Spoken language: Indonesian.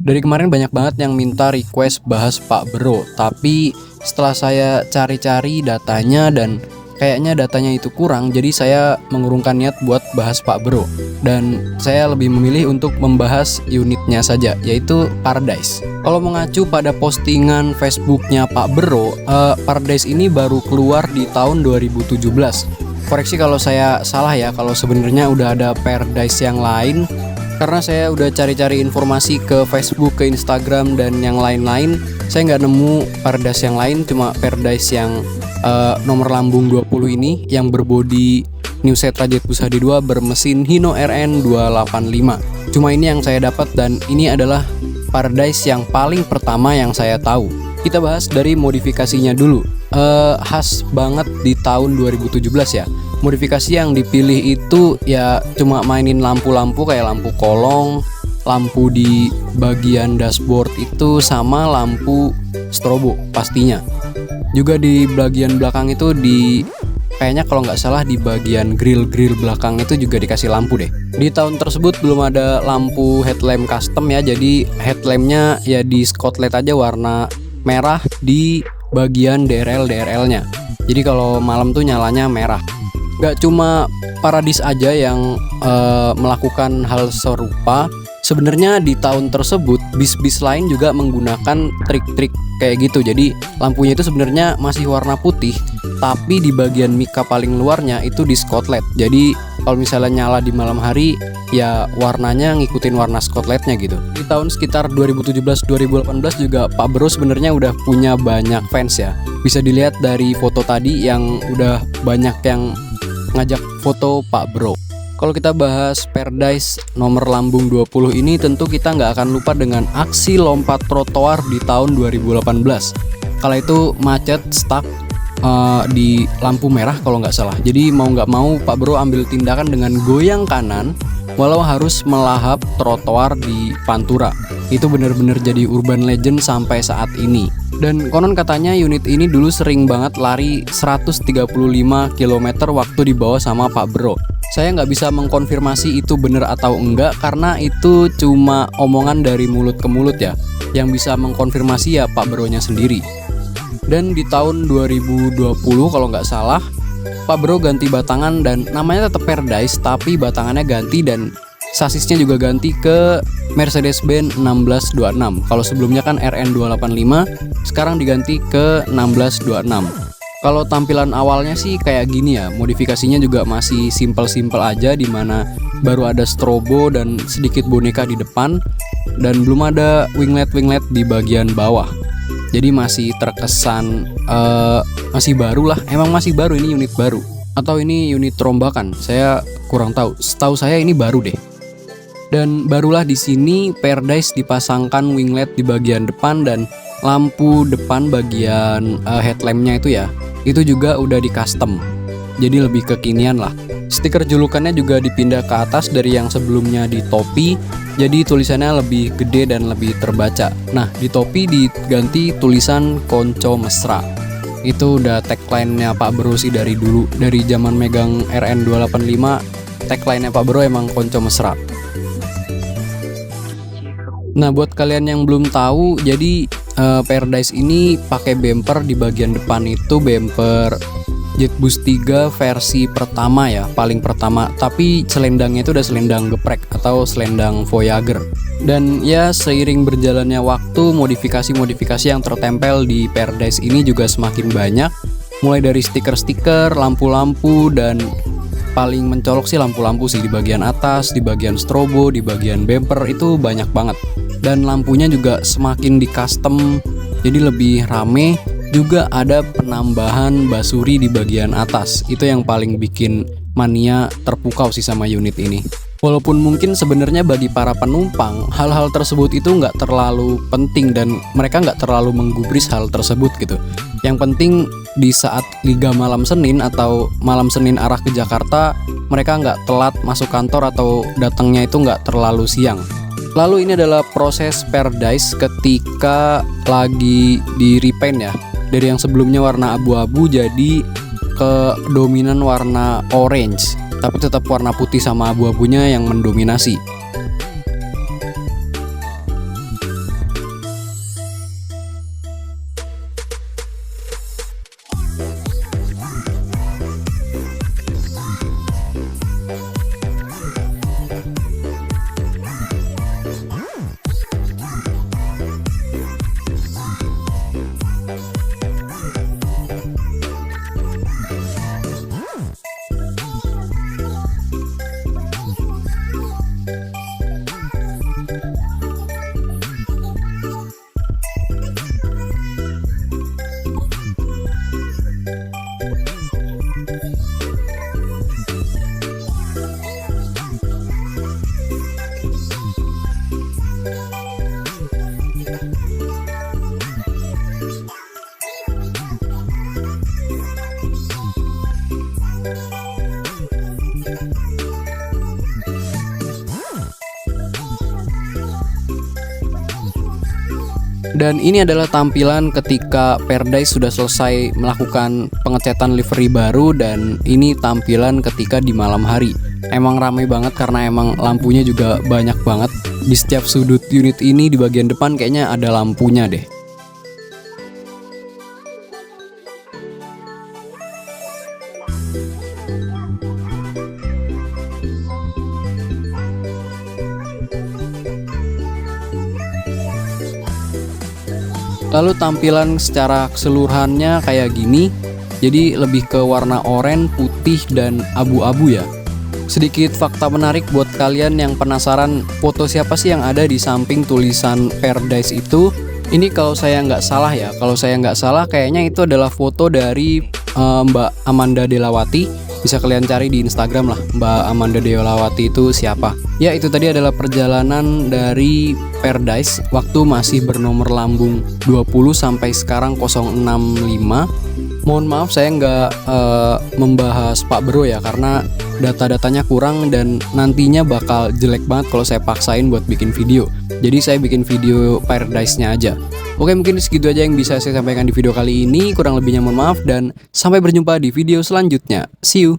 Dari kemarin banyak banget yang minta request bahas Pak Bro, tapi setelah saya cari-cari datanya dan kayaknya datanya itu kurang, jadi saya mengurungkan niat buat bahas Pak Bro. Dan saya lebih memilih untuk membahas unitnya saja, yaitu Paradise. Kalau mengacu pada postingan Facebooknya Pak Bro, Paradise ini baru keluar di tahun 2017. Koreksi kalau saya salah ya, kalau sebenarnya udah ada Paradise yang lain. Karena saya udah cari-cari informasi ke Facebook, ke Instagram, dan yang lain-lain, saya nggak nemu Paradise yang lain, cuma Paradise yang nomor lambung 20 ini yang berbodi New Setra Jet Bus HD2 bermesin Hino RN 285. Cuma ini yang saya dapat dan ini adalah Paradise yang paling pertama yang saya tahu. Kita bahas dari modifikasinya dulu. Khas banget di tahun 2017 ya. Modifikasi yang dipilih itu ya cuma mainin lampu-lampu kayak lampu kolong, lampu di bagian dashboard itu, sama lampu strobo pastinya. Juga di bagian belakang itu kayaknya kalau nggak salah di bagian grill belakang itu juga dikasih lampu deh. Di tahun tersebut belum ada lampu headlamp custom ya, jadi headlampnya ya di Scotland aja warna merah di bagian DRL-nya. Jadi kalau malam tuh nyalanya merah. Gak cuma Paradise aja yang melakukan hal serupa. Sebenarnya di tahun tersebut bis-bis lain juga menggunakan trik-trik kayak gitu. Jadi lampunya itu sebenarnya masih warna putih, tapi di bagian mika paling luarnya itu di Scotland. Jadi kalau misalnya nyala di malam hari, ya warnanya ngikutin warna Scotlandnya gitu. Di tahun sekitar 2017-2018 juga Pak Bro sebenarnya udah punya banyak fans ya. Bisa dilihat dari foto tadi yang udah banyak yang ngajak foto Pak Bro. Kalau kita bahas Paradise nomor lambung 20 ini, tentu kita nggak akan lupa dengan aksi lompat trotoar di tahun 2018. Kala itu macet, stuck di lampu merah kalau nggak salah. Jadi mau nggak mau Pak Bro ambil tindakan dengan goyang kanan walau harus melahap trotoar di Pantura. Itu benar-benar jadi urban legend sampai saat ini. Dan konon katanya unit ini dulu sering banget lari 135 km waktu dibawa sama Pak Bro. Saya nggak bisa mengkonfirmasi itu benar atau enggak karena itu cuma omongan dari mulut ke mulut ya. Yang bisa mengkonfirmasi ya Pak Bro-nya sendiri. Dan di tahun 2020 kalau nggak salah, Pak Bro ganti batangan dan namanya tetap Paradise tapi batangannya ganti dan sasisnya juga ganti ke Mercedes-Benz 1626. Kalau sebelumnya kan RN 285, sekarang diganti ke 1626. Kalau tampilan awalnya sih kayak gini ya, modifikasinya juga masih simple-simple aja, dimana baru ada strobo dan sedikit boneka di depan dan belum ada winglet di bagian bawah. Jadi masih terkesan masih baru lah. Emang masih baru, ini unit baru atau ini unit rombakan? Saya kurang tahu. Setahu saya ini baru deh. Dan barulah di sini Paradise dipasangkan winglet di bagian depan dan lampu depan bagian headlampnya itu ya. Itu juga udah di custom. Jadi lebih kekinian lah. Stiker julukannya juga dipindah ke atas dari yang sebelumnya di topi. Jadi tulisannya lebih gede dan lebih terbaca. Nah, di topi diganti tulisan Konco Mesra. Itu udah tagline-nya Pak Bro sih dari dulu. Dari zaman megang RN 285, tagline-nya Pak Bro emang Konco Mesra. Nah, buat kalian yang belum tahu, jadi Paradise ini pakai bumper di bagian depan itu bumper Jet Bus 3 versi pertama ya, paling pertama. Tapi selendangnya itu udah selendang geprek atau selendang Voyager. Dan ya seiring berjalannya waktu, modifikasi-modifikasi yang tertempel di Paradise ini juga semakin banyak. Mulai dari stiker-stiker, lampu-lampu, dan paling mencolok sih lampu-lampu sih di bagian atas, di bagian strobo, di bagian bumper itu banyak banget. Dan lampunya juga semakin di custom, jadi lebih rame. Juga ada penambahan basuri di bagian atas. Itu yang paling bikin mania terpukau sih sama unit ini. Walaupun mungkin sebenarnya bagi para penumpang hal-hal tersebut itu nggak terlalu penting dan mereka nggak terlalu menggubris hal tersebut gitu. Yang penting di saat Liga malam Senin atau malam Senin arah ke Jakarta, mereka nggak telat masuk kantor atau datangnya itu nggak terlalu siang. Lalu ini adalah proses Paradise ketika lagi di repaint ya. Dari yang sebelumnya warna abu-abu jadi ke dominan warna orange, tapi tetap warna putih sama abu-abunya yang mendominasi. Dan ini adalah tampilan ketika Paradise sudah selesai melakukan pengecetan livery baru, dan ini tampilan ketika di malam hari. Emang ramai banget karena emang lampunya juga banyak banget. Di setiap sudut unit ini di bagian depan kayaknya ada lampunya deh. Lalu tampilan secara keseluruhannya kayak gini. Jadi lebih ke warna oranye, putih, dan abu-abu ya. Sedikit fakta menarik buat kalian yang penasaran foto siapa sih yang ada di samping tulisan Paradise itu. Ini kalau saya nggak salah ya, kalau saya nggak salah kayaknya itu adalah foto dari Mbak Amanda Delawati. Bisa kalian cari di Instagram lah, Mbak Amanda Delawati itu siapa. Ya, itu tadi adalah perjalanan dari Paradise waktu masih bernomor lambung 20 sampai sekarang 065. Mohon maaf saya nggak membahas Pak Bro ya, karena data-datanya kurang dan nantinya bakal jelek banget kalau saya paksain buat bikin video. Jadi saya bikin video Paradise-nya aja. Oke, mungkin segitu aja yang bisa saya sampaikan di video kali ini. Kurang lebihnya mohon maaf dan sampai berjumpa di video selanjutnya. See you!